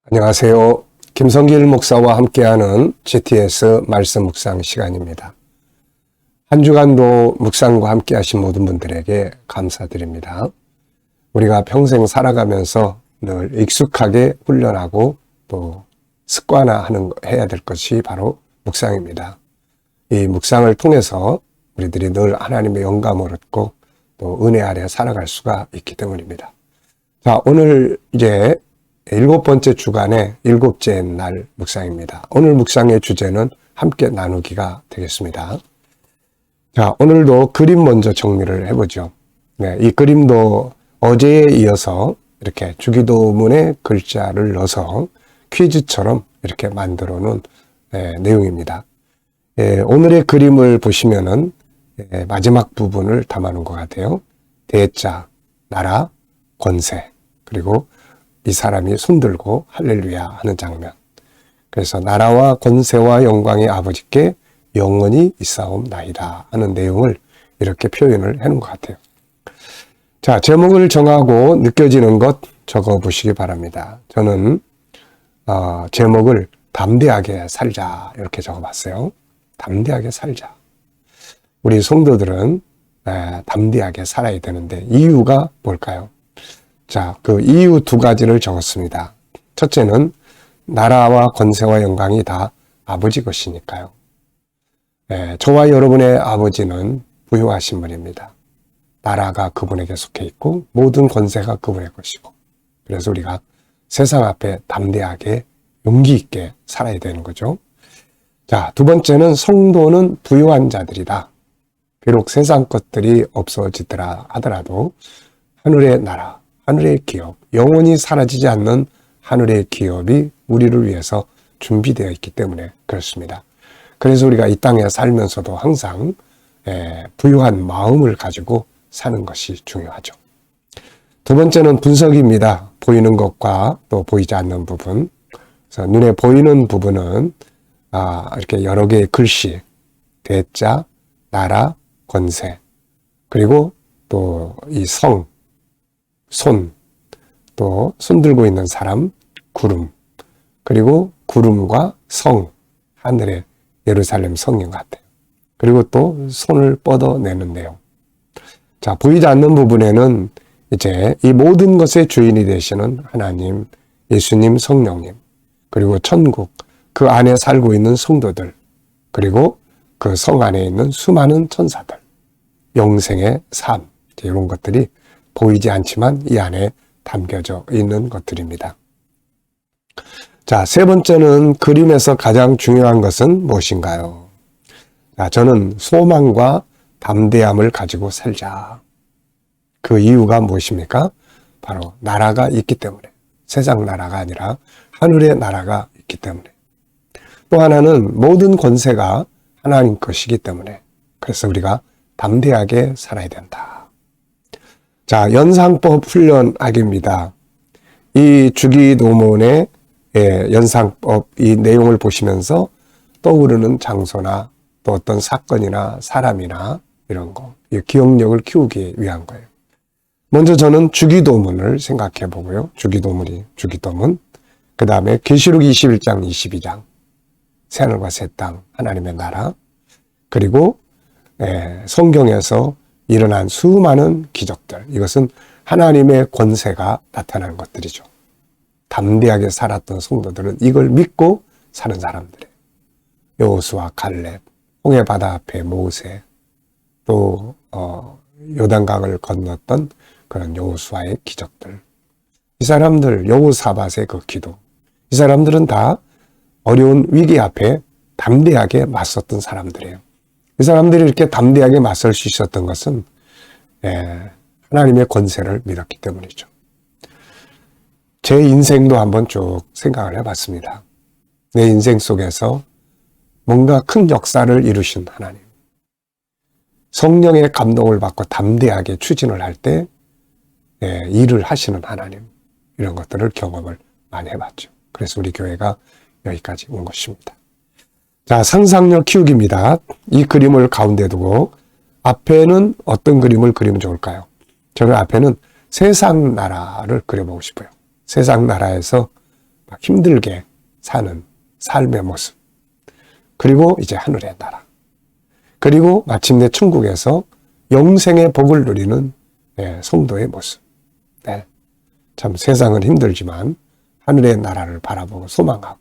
안녕하세요. 김성길 목사와 함께하는 GTS 말씀 묵상 시간입니다. 한 주간도 묵상과 함께 하신 모든 분들에게 감사드립니다. 우리가 평생 살아가면서 늘 익숙하게 훈련하고 또 해야 될 것이 바로 묵상입니다. 이 묵상을 통해서 우리들이 늘 하나님의 영감을 얻고 또 은혜 아래 살아갈 수가 있기 때문입니다. 자, 오늘 이제 7번째 주간의 7째 날 묵상입니다. 오늘 묵상의 주제는 함께 나누기가 되겠습니다. 자, 오늘도 그림 먼저 정리를 해보죠. 네, 이 그림도 어제에 이어서 이렇게 주기도문의 글자를 넣어서 퀴즈처럼 이렇게 만들어 놓은 내용입니다. 오늘의 그림을 보시면은 마지막 부분을 담아놓은 것 같아요. 대자, 나라, 권세, 그리고 이 사람이 손들고 할렐루야 하는 장면. 그래서 나라와 권세와 영광의 아버지께 영원히 있사옵나이다 하는 내용을 이렇게 표현을 해놓은 것 같아요. 자, 제목을 정하고 느껴지는 것 적어보시기 바랍니다. 저는 제목을 담대하게 살자 이렇게 적어봤어요. 담대하게 살자. 우리 성도들은 담대하게 살아야 되는데 이유가 뭘까요? 자, 그 이유 두 가지를 적었습니다. 첫째는 나라와 권세와 영광이 다 아버지 것이니까요. 저와 여러분의 아버지는 부유하신 분입니다. 나라가 그분에게 속해 있고 모든 권세가 그분의 것이고, 그래서 우리가 세상 앞에 담대하게 용기 있게 살아야 되는 거죠. 자, 두 번째는 성도는 부유한 자들이다. 비록 세상 것들이 없어지더라 하더라도 하늘의 나라, 하늘의 기업, 영원히 사라지지 않는 하늘의 기업이 우리를 위해서 준비되어 있기 때문에 그렇습니다. 그래서 우리가 이 땅에 살면서도 항상 부유한 마음을 가지고 사는 것이 중요하죠. 두 번째는 분석입니다. 보이는 것과 또 보이지 않는 부분. 그래서 눈에 보이는 부분은 이렇게 여러 개의 글씨, 대자, 나라, 권세, 그리고 또 이 성, 손, 또 손 들고 있는 사람, 구름, 그리고 구름과 성, 하늘의 예루살렘 성인 같아요. 그리고 또 손을 뻗어내는 내용. 자, 보이지 않는 부분에는 이제 이 모든 것의 주인이 되시는 하나님, 예수님, 성령님, 그리고 천국, 그 안에 살고 있는 성도들, 그리고 그 성 안에 있는 수많은 천사들, 영생의 삶, 이런 것들이 보이지 않지만 이 안에 담겨져 있는 것들입니다. 자, 세 번째는 그림에서 가장 중요한 것은 무엇인가요? 자, 저는 소망과 담대함을 가지고 살자. 그 이유가 무엇입니까? 바로 나라가 있기 때문에. 세상 나라가 아니라 하늘의 나라가 있기 때문에. 또 하나는 모든 권세가 하나님 것이기 때문에. 그래서 우리가 담대하게 살아야 된다. 자, 연상법 훈련학입니다. 이 주기도문의 연상법, 이 내용을 보시면서 떠오르는 장소나 또 어떤 사건이나 사람이나 이런 거, 이 기억력을 키우기 위한 거예요. 먼저 저는 주기도문을 생각해 보고요. 주기도문. 그 다음에 계시록 21장, 22장, 새하늘과 새 땅, 하나님의 나라, 그리고 성경에서 일어난 수많은 기적들, 이것은 하나님의 권세가 나타나는 것들이죠. 담대하게 살았던 성도들은 이걸 믿고 사는 사람들이에요. 여호수아, 갈렙, 홍해 바다 앞에 모세, 또 요단강을 건넜던 그런 여호수아의 기적들, 이 사람들, 여호사밧의 그 기도, 이 사람들은 다 어려운 위기 앞에 담대하게 맞섰던 사람들이에요. 이 사람들이 이렇게 담대하게 맞설 수 있었던 것은 하나님의 권세를 믿었기 때문이죠. 제 인생도 한번 쭉 생각을 해봤습니다. 내 인생 속에서 뭔가 큰 역사를 이루신 하나님, 성령의 감동을 받고 담대하게 추진을 할 때 일을 하시는 하나님, 이런 것들을 경험을 많이 해봤죠. 그래서 우리 교회가 여기까지 온 것입니다. 자, 상상력 키우기입니다. 이 그림을 가운데 두고 앞에는 어떤 그림을 그리면 좋을까요? 저는 앞에는 세상 나라를 그려보고 싶어요. 세상 나라에서 막 힘들게 사는 삶의 모습. 그리고 이제 하늘의 나라. 그리고 마침내 천국에서 영생의 복을 누리는 성도의 모습. 네. 참 세상은 힘들지만 하늘의 나라를 바라보고 소망하고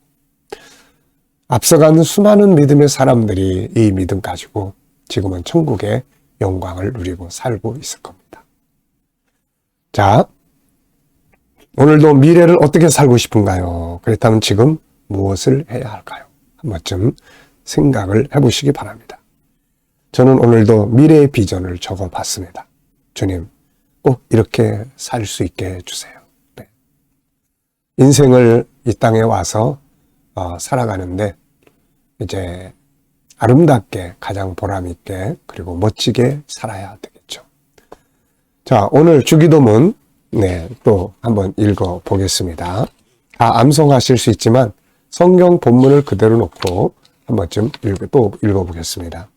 앞서가는 수많은 믿음의 사람들이 이 믿음 가지고 지금은 천국의 영광을 누리고 살고 있을 겁니다. 자, 오늘도 미래를 어떻게 살고 싶은가요? 그렇다면 지금 무엇을 해야 할까요? 한 번쯤 생각을 해보시기 바랍니다. 저는 오늘도 미래의 비전을 적어봤습니다. 주님, 꼭 이렇게 살 수 있게 해주세요. 네. 인생을 이 땅에 와서 살아가는데 이제 아름답게 가장 보람있게 그리고 멋지게 살아야 되겠죠. 자, 오늘 주기도문 또 한번 읽어 보겠습니다. 다 암송하실 수 있지만 성경 본문을 그대로 놓고 한 번쯤 또 읽어보겠습니다.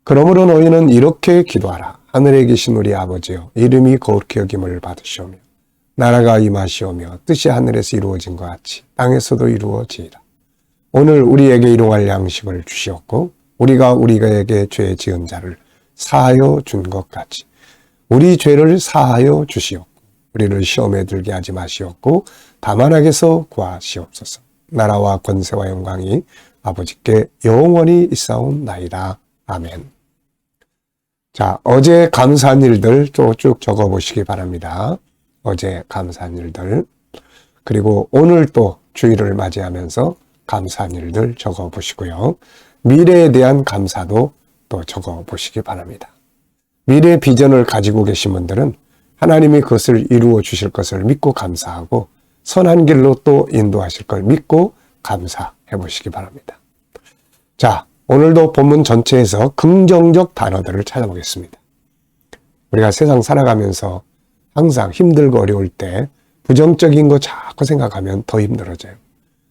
그러므로 너희는 이렇게 기도하라. 하늘에 계신 우리 아버지여, 이름이 거룩히 여김을 받으시오며 나라가 임하시오며 뜻이 하늘에서 이루어진 것 같이 땅에서도 이루어지이다. 오늘 우리에게 일용할 양식을 주시옵고 우리가 우리에게 죄 지은 자를 사하여 준 것 같이 우리 죄를 사하여 주시옵고 우리를 시험에 들게 하지 마시옵고 다만 악에서 구하시옵소서. 나라와 권세와 영광이 아버지께 영원히 있사옵나이다. 아멘. 자, 어제 감사한 일들 쭉 적어보시기 바랍니다. 어제 감사한 일들. 그리고 오늘 또 주일을 맞이하면서 감사한 일들 적어보시고요. 미래에 대한 감사도 또 적어보시기 바랍니다. 미래 비전을 가지고 계신 분들은 하나님이 그것을 이루어 주실 것을 믿고 감사하고 선한 길로 또 인도하실 걸 믿고 감사해 보시기 바랍니다. 자, 오늘도 본문 전체에서 긍정적 단어들을 찾아보겠습니다. 우리가 세상 살아가면서 항상 힘들고 어려울 때 부정적인 거 자꾸 생각하면 더 힘들어져요.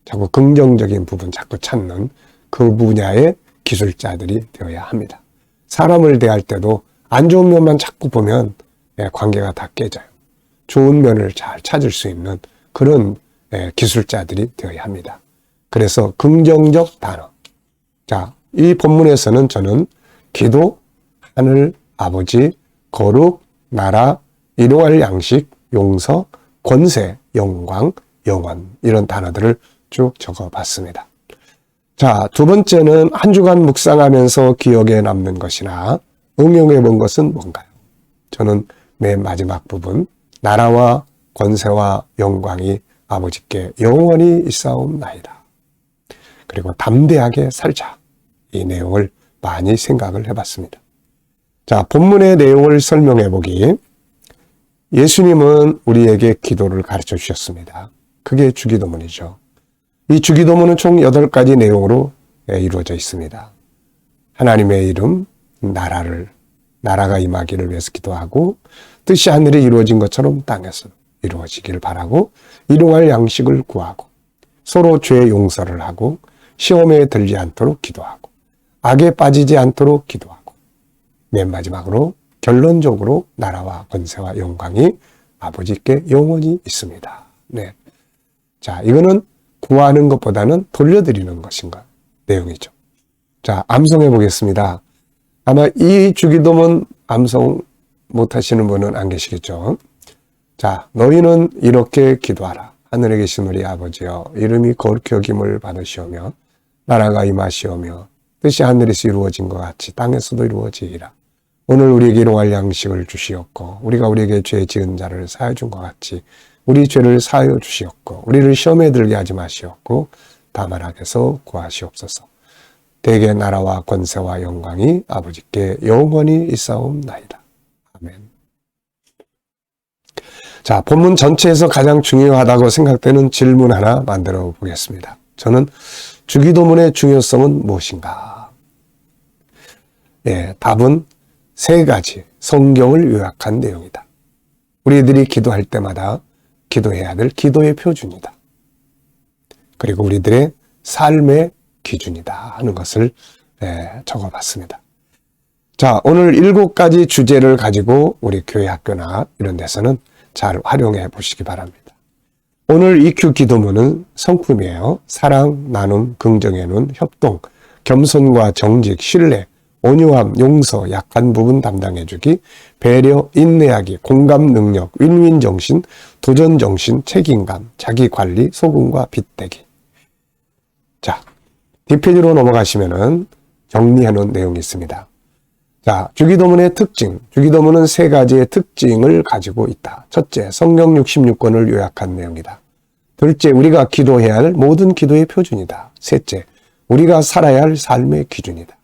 자꾸 긍정적인 부분 자꾸 찾는 그 분야의 기술자들이 되어야 합니다. 사람을 대할 때도 안 좋은 면만 자꾸 보면 관계가 다 깨져요. 좋은 면을 잘 찾을 수 있는 그런 기술자들이 되어야 합니다. 그래서 긍정적 단어. 자, 이 본문에서는 저는 기도, 하늘, 아버지, 거룩, 나라, 일용할 양식, 용서, 권세, 영광, 영원 이런 단어들을 쭉 적어봤습니다. 자, 두 번째는 한 주간 묵상하면서 기억에 남는 것이나 응용해 본 것은 뭔가요? 저는 맨 마지막 부분 나라와 권세와 영광이 아버지께 영원히 있사옵나이다. 그리고 담대하게 살자. 이 내용을 많이 생각을 해봤습니다. 자, 본문의 내용을 설명해 보기. 예수님은 우리에게 기도를 가르쳐 주셨습니다. 그게 주기도문이죠. 이 주기도문은 총 8가지 내용으로 이루어져 있습니다. 하나님의 이름, 나라가 임하기를 위해서 기도하고 뜻이 하늘에 이루어진 것처럼 땅에서 이루어지길 바라고 일용할 양식을 구하고 서로 죄 용서를 하고 시험에 들지 않도록 기도하고 악에 빠지지 않도록 기도하고 맨 마지막으로 결론적으로 나라와 권세와 영광이 아버지께 영원히 있습니다. 네. 자, 이거는 구하는 것보다는 돌려드리는 것인가 내용이죠. 자, 암송해 보겠습니다. 아마 이 주기도문 암송 못하시는 분은 안 계시겠죠. 자, 너희는 이렇게 기도하라. 하늘에 계신 우리 아버지여, 이름이 거룩히 여김을 받으시오며 나라가 임하시오며 뜻이 하늘에서 이루어진 것 같이 땅에서도 이루어지리라. 오늘 우리에게 일용할 양식을 주시옵고 우리가 우리에게 죄 지은 자를 사하여 준 것 같이 우리 죄를 사하여 주시옵고 우리를 시험에 들게 하지 마시옵고 다만 악에서 구하시옵소서. 대개 나라와 권세와 영광이 아버지께 영원히 있사옵나이다. 아멘. 자, 본문 전체에서 가장 중요하다고 생각되는 질문 하나 만들어 보겠습니다. 저는 주기도문의 중요성은 무엇인가? 답은 3가지 성경을 요약한 내용이다. 우리들이 기도할 때마다 기도해야 될 기도의 표준이다. 그리고 우리들의 삶의 기준이다 하는 것을 적어봤습니다. 자, 오늘 7가지 주제를 가지고 우리 교회 학교나 이런 데서는 잘 활용해 보시기 바랍니다. 오늘 EQ 기도문은 성품이에요. 사랑, 나눔, 긍정의 눈, 협동, 겸손과 정직, 신뢰, 온유함, 용서, 약한 부분 담당해주기, 배려, 인내하기, 공감 능력, 윈윈 정신, 도전 정신, 책임감, 자기 관리, 소금과 빗대기. 자, 뒷페이지로 넘어가시면은 정리해 놓은 내용이 있습니다. 자, 주기도문의 특징. 주기도문은 세 가지의 특징을 가지고 있다. 첫째, 성경 66권을 요약한 내용이다. 둘째, 우리가 기도해야 할 모든 기도의 표준이다. 셋째, 우리가 살아야 할 삶의 기준이다.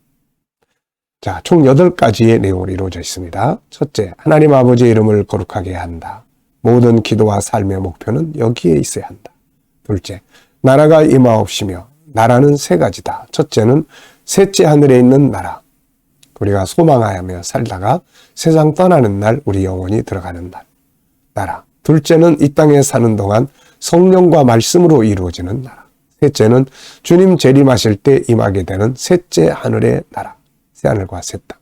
자, 총 8가지의 내용으로 이루어져 있습니다. 첫째, 하나님 아버지의 이름을 거룩하게 해야 한다. 모든 기도와 삶의 목표는 여기에 있어야 한다. 둘째, 나라가 임하옵시며 나라는 세 가지다. 첫째는 셋째 하늘에 있는 나라. 우리가 소망하며 살다가 세상 떠나는 날 우리 영혼이 들어가는 나라. 둘째는 이 땅에 사는 동안 성령과 말씀으로 이루어지는 나라. 셋째는 주님 재림하실 때 임하게 되는 셋째 하늘의 나라. 새하늘과 새 땅.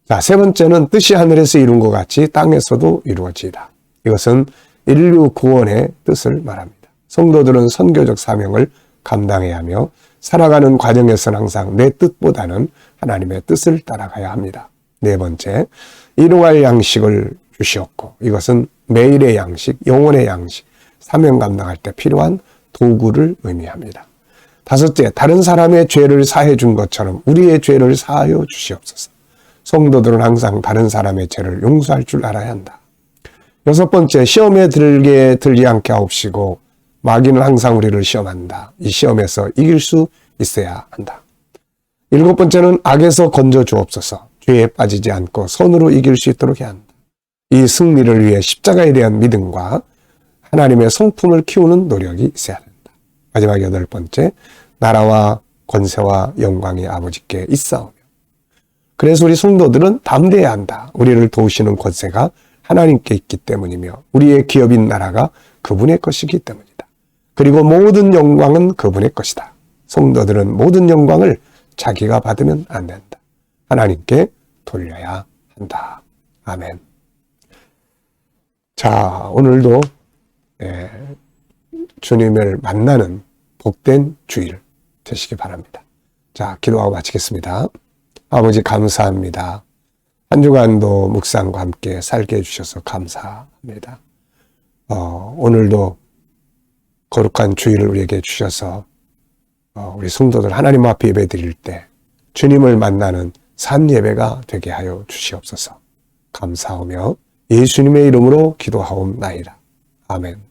자, 세 번째는 뜻이 하늘에서 이룬 것 같이 땅에서도 이루어지다. 이것은 인류 구원의 뜻을 말합니다. 성도들은 선교적 사명을 감당해야 하며 살아가는 과정에서는 항상 내 뜻보다는 하나님의 뜻을 따라가야 합니다. 네 번째, 일용할 양식을 주시었고 이것은 매일의 양식, 영혼의 양식, 사명 감당할 때 필요한 도구를 의미합니다. 다섯째, 다른 사람의 죄를 사해 준 것처럼 우리의 죄를 사하여 주시옵소서. 성도들은 항상 다른 사람의 죄를 용서할 줄 알아야 한다. 여섯 번째, 시험에 들지 않게 하옵시고 마귀는 항상 우리를 시험한다. 이 시험에서 이길 수 있어야 한다. 일곱 번째는 악에서 건져 주옵소서. 죄에 빠지지 않고 선으로 이길 수 있도록 해야 한다. 이 승리를 위해 십자가에 대한 믿음과 하나님의 성품을 키우는 노력이 있어야 한다. 마지막 여덟 번째, 나라와 권세와 영광이 아버지께 있사오며. 그래서 우리 성도들은 담대해야 한다. 우리를 도우시는 권세가 하나님께 있기 때문이며 우리의 기업인 나라가 그분의 것이기 때문이다. 그리고 모든 영광은 그분의 것이다. 성도들은 모든 영광을 자기가 받으면 안 된다. 하나님께 돌려야 한다. 아멘. 자, 오늘도 주님을 만나는 복된 주일 되시기 바랍니다. 자, 기도하고 마치겠습니다. 아버지 감사합니다. 한 주간도 묵상과 함께 살게 해주셔서 감사합니다. 오늘도 거룩한 주일을 우리에게 주셔서 우리 성도들 하나님 앞에 예배 드릴 때 주님을 만나는 산 예배가 되게 하여 주시옵소서. 감사하며 예수님의 이름으로 기도하옵나이다. 아멘.